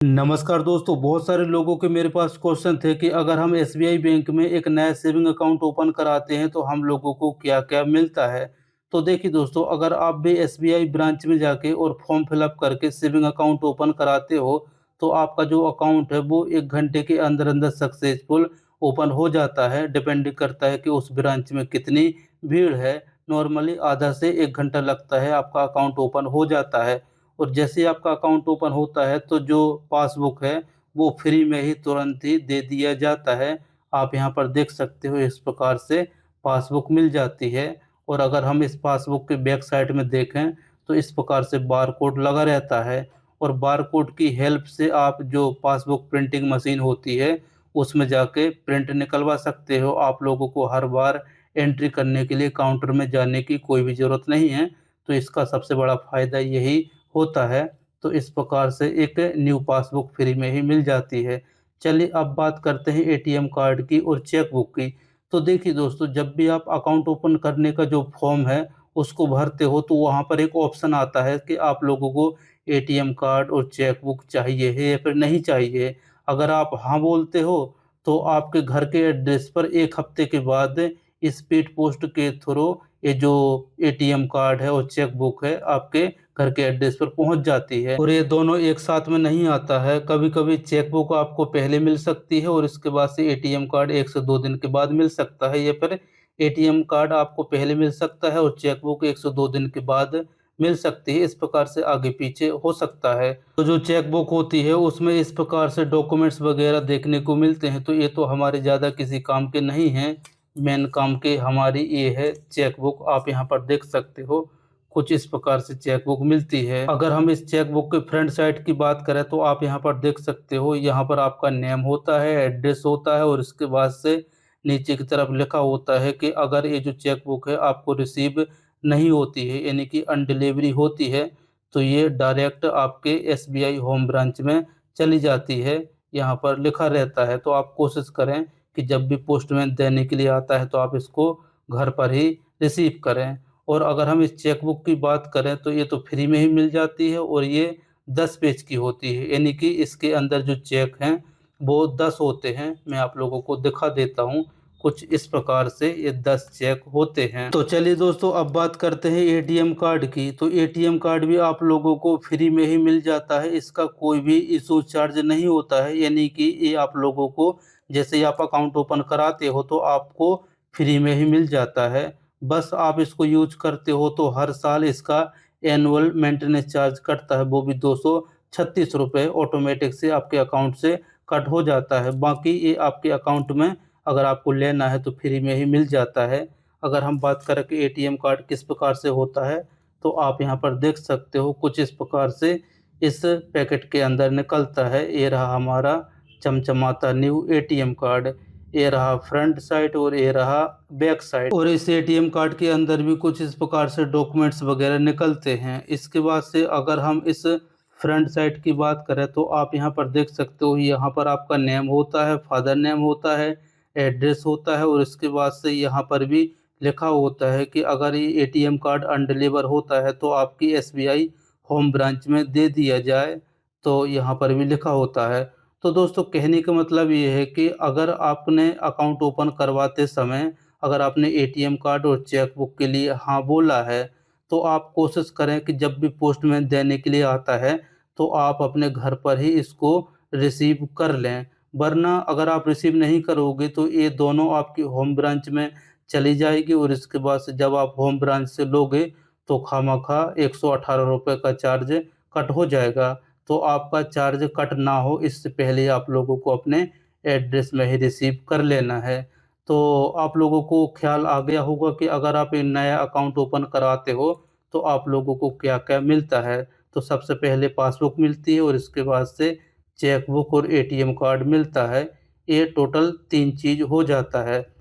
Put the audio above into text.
नमस्कार दोस्तों, बहुत सारे लोगों के मेरे पास क्वेश्चन थे कि अगर हम एसबीआई बैंक में एक नया सेविंग अकाउंट ओपन कराते हैं तो हम लोगों को क्या-क्या मिलता है। तो देखिए दोस्तों, अगर आप भी एसबीआई ब्रांच में जाके और फॉर्म फिलअप करके सेविंग अकाउंट ओपन कराते हो, तो आपका जो अकाउंट है वो 1 घंटे के अंदर-अंदर सक्सेसफुल ओपन हो जाता है। डिपेंड करता है कि उस ब्रांच में कितनी भीड़ है। नॉर्मली आधा से 1 घंटा लगता है, आपका अकाउंट ओपन हो जाता है। और जैसे ही आपका अकाउंट ओपन होता है तो जो पासबुक है वो फ्री में ही तुरंत ही दे दिया जाता है। आप यहाँ पर देख सकते हो, इस प्रकार से पासबुक मिल जाती है। और अगर हम इस पासबुक के बैक साइड में देखें तो इस प्रकार से बारकोड लगा रहता है। और बारकोड की हेल्प से आप जो पासबुक प्रिंटिंग मशीन होती है उसमें जाके प्रिंट निकलवा सकते हो। आप लोगों को हर बार एंट्री करने के लिए काउंटर में जाने की कोई भी ज़रूरत नहीं है। तो इसका सबसे बड़ा फ़ायदा यही होता है। तो इस प्रकार से एक न्यू पासबुक फ्री में ही मिल जाती है। चलिए अब बात करते हैं एटीएम कार्ड की और चेकबुक की। तो देखिए दोस्तों, जब भी आप अकाउंट ओपन करने का जो फॉर्म है उसको भरते हो तो वहाँ पर एक ऑप्शन आता है कि आप लोगों को एटीएम कार्ड और चेकबुक चाहिए है या फिर नहीं चाहिए। अगर आप हाँ बोलते हो तो आपके घर के एड्रेस पर 1 हफ्ते के बाद स्पीड पोस्ट के थ्रू ये जो एटीएम कार्ड है और चेकबुक है आपके घर के एड्रेस पर पहुंच जाती है। और ये दोनों एक साथ में नहीं आता है। कभी-कभी चेकबुक आपको पहले मिल सकती है और इसके बाद से एटीएम कार्ड 1 से 2 दिन के बाद मिल सकता है, या फिर एटीएम कार्ड आपको पहले मिल सकता है और चेकबुक 1 से 2 दिन के बाद मिल सकती है। इस प्रकार से आगे-पीछे हो सकता है। तो जो चेकबुक होती है उसमें इस प्रकार से डॉक्यूमेंट्स वगैरह देखने को मिलते हैं। तो ये तो हमारे ज़्यादा किसी काम के नहीं हैं। मेन काम के हमारी ये है चेकबुक। आप यहाँ पर देख सकते हो, कुछ इस प्रकार से चेकबुक मिलती है। अगर हम इस चेकबुक के फ्रंट साइड की बात करें तो आप यहाँ पर देख सकते हो, यहाँ पर आपका नेम होता है, एड्रेस होता है और इसके बाद से नीचे की तरफ लिखा होता है कि अगर ये जो चेकबुक है आपको रिसीव नहीं होती है, यानी कि अनडिलीवरी होती है, तो ये डायरेक्ट आपके एसबीआई होम ब्रांच में चली जाती है। यहाँ पर लिखा रहता है। तो आप कोशिश करें कि जब भी पोस्टमैन देने के लिए आता है तो आप इसको घर पर ही रिसीव करें। और अगर हम इस चेकबुक की बात करें तो ये तो फ्री में ही मिल जाती है और ये 10 पेज की होती है, यानी कि इसके अंदर जो चेक हैं वो 10 होते हैं। मैं आप लोगों को दिखा देता हूँ, कुछ इस प्रकार से ये 10 चेक होते हैं। तो चलिए दोस्तों, अब बात करते हैं एटीएम कार्ड की। तो एटीएम कार्ड भी आप लोगों को फ्री में ही मिल जाता है। इसका कोई भी इशू चार्ज नहीं होता है, यानी कि ये आप लोगों को जैसे ही आप अकाउंट ओपन कराते हो तो आपको फ्री में ही मिल जाता है। बस आप इसको यूज़ करते हो तो हर साल इसका एनुअल मेंटेनेंस चार्ज कटता है, वो भी 236 रुपए ऑटोमेटिक से आपके अकाउंट से कट हो जाता है। बाकी ये आपके अकाउंट में अगर आपको लेना है तो फ्री में ही मिल जाता है। अगर हम बात करें कि एटीएम कार्ड किस प्रकार से होता है, तो आप यहाँ पर देख सकते हो, कुछ इस प्रकार से इस पैकेट के अंदर निकलता है। ये रहा हमारा चमचमाता न्यू एटीएम कार्ड। ये रहा फ्रंट साइड और ये रहा बैक साइड। और इस एटीएम कार्ड के अंदर भी कुछ इस प्रकार से डॉक्यूमेंट्स वगैरह निकलते हैं। इसके बाद से अगर हम इस फ्रंट साइड की बात करें तो आप यहाँ पर देख सकते हो, यहाँ पर आपका नेम होता है, फादर नेम होता है, एड्रेस होता है और इसके बाद से यहाँ पर भी लिखा होता है कि अगर ये एटीएम कार्ड अनडिलीवर होता है तो आपकी एसबीआई होम ब्रांच में दे दिया जाए, तो यहाँ पर भी लिखा होता है। तो दोस्तों, कहने का मतलब ये है कि अगर आपने अकाउंट ओपन करवाते समय अगर आपने एटीएम कार्ड और चेकबुक के लिए हाँ बोला है, तो आप कोशिश करें कि जब भी पोस्टमैन देने के लिए आता है तो आप अपने घर पर ही इसको रिसीव कर लें। वरना अगर आप रिसीव नहीं करोगे तो ये दोनों आपकी होम ब्रांच में चली जाएगी और इसके बाद से जब आप होम ब्रांच से लोगे तो खामखा 118 रुपये का चार्ज कट हो जाएगा। तो आपका चार्ज कट ना हो इससे पहले आप लोगों को अपने एड्रेस में ही रिसीव कर लेना है। तो आप लोगों को ख्याल आ गया होगा कि अगर आप एक नया अकाउंट ओपन कराते हो तो आप लोगों को क्या-क्या मिलता है। तो सबसे पहले पासबुक मिलती है और इसके बाद से चेकबुक और एटीएम कार्ड मिलता है। ये टोटल 3 चीज़ हो जाता है।